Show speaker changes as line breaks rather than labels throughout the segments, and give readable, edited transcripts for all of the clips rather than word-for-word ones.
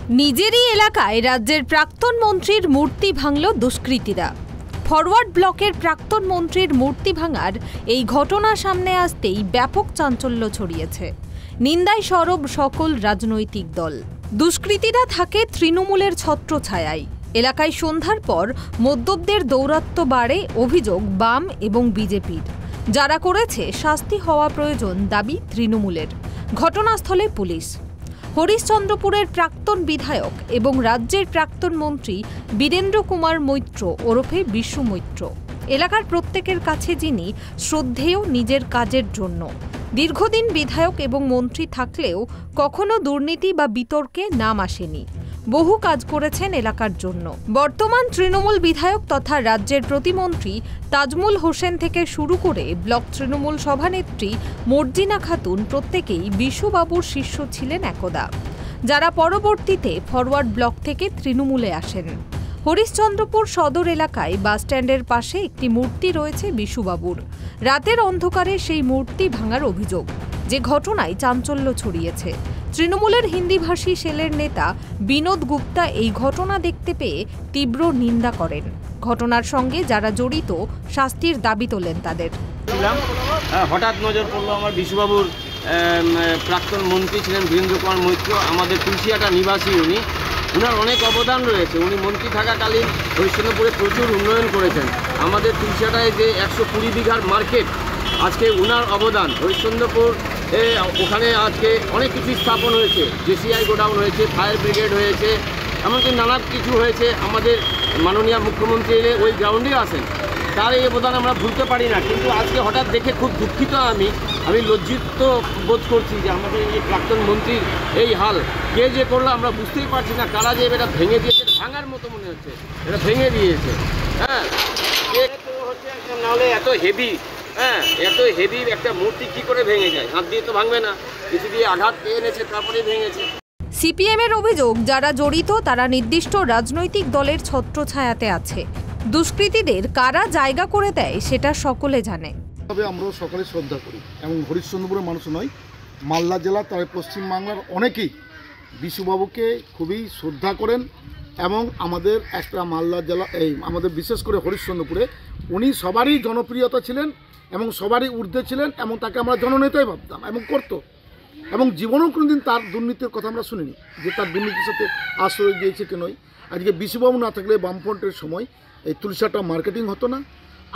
নিজেরই এলাকায় রাজ্যের প্রাক্তন মন্ত্রীর মূর্তি ভাঙল দুষ্কৃতীরা। ফরওয়ার্ড ব্লকের প্রাক্তন মন্ত্রীর মূর্তি ভাঙার এই ঘটনা সামনে আসতেই ব্যাপক চাঞ্চল্য ছড়িয়েছে। নিন্দায় সরব সকল রাজনৈতিক দল। দুষ্কৃতীরা থাকে তৃণমূলের ছত্রছায়ায়। এলাকায় সন্ধ্যার পর মদ্যপদের দৌরাত্ম্য বাড়ে অভিযোগ বাম এবং বিজেপির। যারা করেছে শাস্তি হওয়া প্রয়োজন দাবি তৃণমূলের। ঘটনাস্থলে পুলিশ। হরিশ্চন্দ্রপুরের প্রাক্তন বিধায়ক এবং রাজ্যের প্রাক্তন মন্ত্রী বীরেন্দ্র কুমার মৈত্র ওরফে বিশু মৈত্র এলাকার প্রত্যেকের কাছে যিনি শ্রদ্ধেয় নিজের কাজের জন্য। দীর্ঘদিন বিধায়ক এবং মন্ত্রী থাকলেও কখনো দুর্নীতি বা বিতর্কে নাম আসেনি। বহু কাজ করেছেন এলাকার জন্য। বর্তমান তৃণমূল বিধায়ক তথা রাজ্যের প্রতিমন্ত্রী তাজমুল হোসেন থেকে শুরু করে ব্লক তৃণমূল সভানেত্রী মর্জিনা খাতুন প্রত্যেকেই বিশুবাবুর শিষ্য ছিলেন একদা, যারা পরবর্তীতে ফরওয়ার্ড ব্লক থেকে তৃণমূলে আসেন। হরিশ্চন্দ্রপুর সদর এলাকায় বাসস্ট্যান্ডের পাশে একটি মূর্তি রয়েছে বিশুবাবুর। রাতের অন্ধকারে সেই মূর্তি ভাঙার অভিযোগ, যে ঘটনায় চাঞ্চল্য ছড়িয়েছে। তৃণমূলের হিন্দিভাষী সেলের নেতা বিনোদ গুপ্তা এই ঘটনা দেখতে পেয়ে তীব্র নিন্দা করেন। ঘটনার সঙ্গে যারা জড়িত শাস্তির দাবি তোলেন তাদের।
হঠাৎ নজর পড়লো আমার বিশুবাবুর প্রাক্তন মন্ত্রী ছিলেন বীরেন্দ্র কুমার মৈত্র, আমাদের তুলসিয়াটা নিবাসী। উনার অনেক অবদান রয়েছে। উনি মন্ত্রী থাকাকালীন হরিশ্চন্দ্রপুরে প্রচুর উন্নয়ন করেছেন। আমাদের তুলসিয়াটায় যে 120 বিঘার মার্কেট, আজকে উনার অবদান। হরিশ্চন্দ্রপুর ওখানে আজকে অনেক কিছু স্থাপন হয়েছে, জেসিআই গোডাউন হয়েছে, ফায়ার ব্রিগেড হয়েছে, এমনকি নানা কিছু হয়েছে। আমাদের মাননীয় মুখ্যমন্ত্রী এলে ওই গ্রাউন্ডে আসেন, তার এই অবদান আমরা ভুলতে পারি না। কিন্তু আজকে হঠাৎ দেখে খুব দুঃখিত আমি লজ্জিত বোধ করছি যে আমাদের এই প্রাক্তন মন্ত্রীর এই হাল। কে যে করলো আমরা বুঝতেই পারছি না। কারা যে এটা ভেঙে দিয়েছে, ভাঙার মতো মনে হচ্ছে, এটা ভেঙে দিয়েছে। হ্যাঁ, হচ্ছে নাহলে এত হেভি, এত হেভি একটা মূর্তি কি করে ভেঙে যায়? হাত দিয়ে তো ভাঙবে না, কিছু দিয়ে আঘাত পেয়ে এনেছে, তারপরে ভেঙেছে।
সিপিএমের অভিযোগ, যারা জড়িত তারা নির্দিষ্ট রাজনৈতিক দলের ছত্রছায়াতে আছে। দুষ্কৃতীদের কারা জায়গা করে দেয় সেটা সকলে জানে।
তবে আমরা সকলে শ্রদ্ধা করি এবং হরিশ্চন্দ্রপুরের মানুষ নয়, মালদা জেলা তার পশ্চিমবাংলার অনেকেই বিশুবাবুকে খুবই শ্রদ্ধা করেন। এবং আমাদের একটা মালদা জেলা আমাদের বিশেষ করে হরিশ্চন্দ্রপুরে উনি সবারই জনপ্রিয়তা ছিলেন এবং সবারই ঊর্ধ্বে ছিলেন এবং তাকে আমরা জননেতাই ভাবতাম এবং করতো। এবং জীবনেও কোনোদিন তার দুর্নীতির কথা আমরা শুনিনি যে তার দুর্নীতির সাথে আশ্রয় দিয়েছে কেনই। আজকে বিশুবাবু না থাকলে বামফ্রন্টের সময় এই তুলসিয়াটা মার্কেটিং হতো না।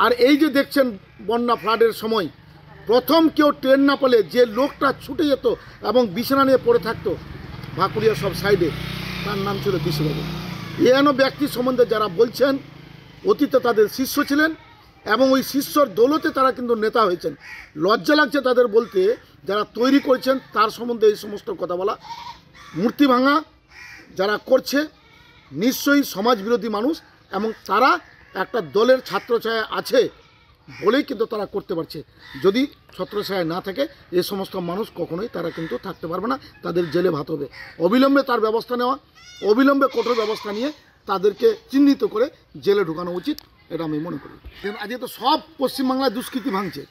আর এই যে দেখছেন বন্যা ফ্লাডের সময় প্রথম কেউ ট্রেন না পেলে যে লোকটা ছুটে যেত এবং বিছানা নিয়ে পড়ে থাকতো ভাকুড়িয়া সব সাইডে, তার নাম ছিল বিশুবাবু। এন ব্যক্তি সম্বন্ধে যারা বলছেন অতীতে তাদের শিষ্য ছিলেন এবং ওই শিষ্যর দৌলতে তারা কিন্তু নেতা হয়েছেন। লজ্জা লাগছে তাদের বলতে, যারা তৈরি করেছেন তার সম্বন্ধে এই সমস্ত কথা বলা। মূর্তি ভাঙা যারা করছে নিশ্চয়ই সমাজ বিরোধী মানুষ এবং তারা একটা দলের ছাত্রছায়া আছে বলেই কিন্তু তারা করতে পারছে। যদি ছত্রছায়া না থাকে এই সমস্ত মানুষ কখনোই তারা কিন্তু থাকতে পারবে না, তাদের জেলে ভাত হবে। অবিলম্বে তার ব্যবস্থা নেওয়া, অবিলম্বে কঠোর ব্যবস্থা নিয়ে তাদেরকে চিহ্নিত করে জেলে ঢোকানো উচিত, এটা আমি মনে করি। আজকে তো সব পশ্চিমবাংলায় দুষ্কৃতি ভাঙছে।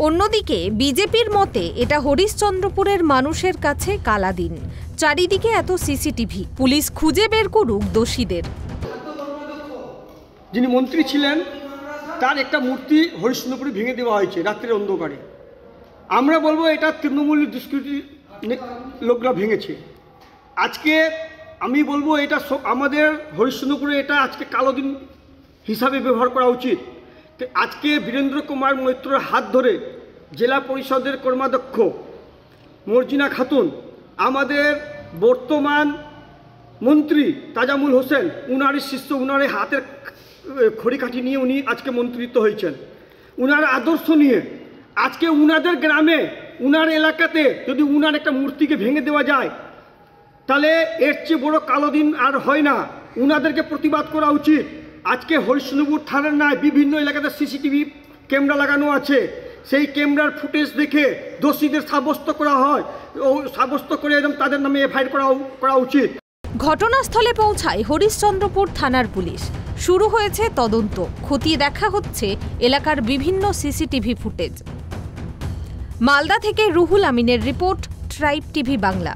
অন্যদিকে বিজেপির মতে এটা হরিশ্চন্দ্রপুরের মানুষের কাছে কালা দিন। চারিদিকে এত সিসিটিভি, পুলিশ খুঁজে বের করুক দোষীদের।
যিনি মন্ত্রী ছিলেন তার একটা মূর্তি হরিশ্চন্দ্রপুরে ভেঙে দেওয়া হয়েছে রাত্রের অন্ধকারে। আমরা বলবো এটা তৃণমূল দুষ্কৃতি লোকরা ভেঙেছে। আজকে আমি বলবো এটা আমাদের হরিশ্চন্দ্রপুরে এটা আজকে কালো দিন হিসাবে ব্যবহার করা উচিত। আজকে বীরেন্দ্র কুমার মৈত্রর হাত ধরে জেলা পরিষদের কর্মাধ্যক্ষ মর্জিনা খাতুন, আমাদের বর্তমান মন্ত্রী তাজামুল হোসেন, উনারই শিষ্য, উনার হাতের খড়িকাঠি নিয়ে উনি আজকে মন্ত্রিত্ব হয়েছেন। উনার আদর্শ নিয়ে আজকে উনাদের গ্রামে উনার এলাকাতে যদি উনার একটা মূর্তিকে ভেঙে দেওয়া যায় তাহলে এর চেয়ে বড় কালো দিন আর হয় না। উনাদেরকে প্রতিবাদ করা উচিত। আজকে হরিশ্চন্দ্রপুর থানার নয় বিভিন্ন এলাকাতে সিসিটিভি ক্যামেরা লাগানো আছে, সেই ক্যামেরার ফুটেজ দেখে দোষীদের সাব্যস্ত করা হয়, সাব্যস্ত করে একদম তাদের নামে এফআইআর করা উচিত।
ঘটনাস্থলে পৌঁছায় হরিশ্চন্দ্রপুর থানার পুলিশ। শুরু হয়েছে তদন্ত, খতিয়ে দেখা হচ্ছে এলাকার বিভিন্ন সিসিটিভি ফুটেজ। মালদা থেকে রুহুল আমিনের রিপোর্ট, ট্রাইব টিভি বাংলা।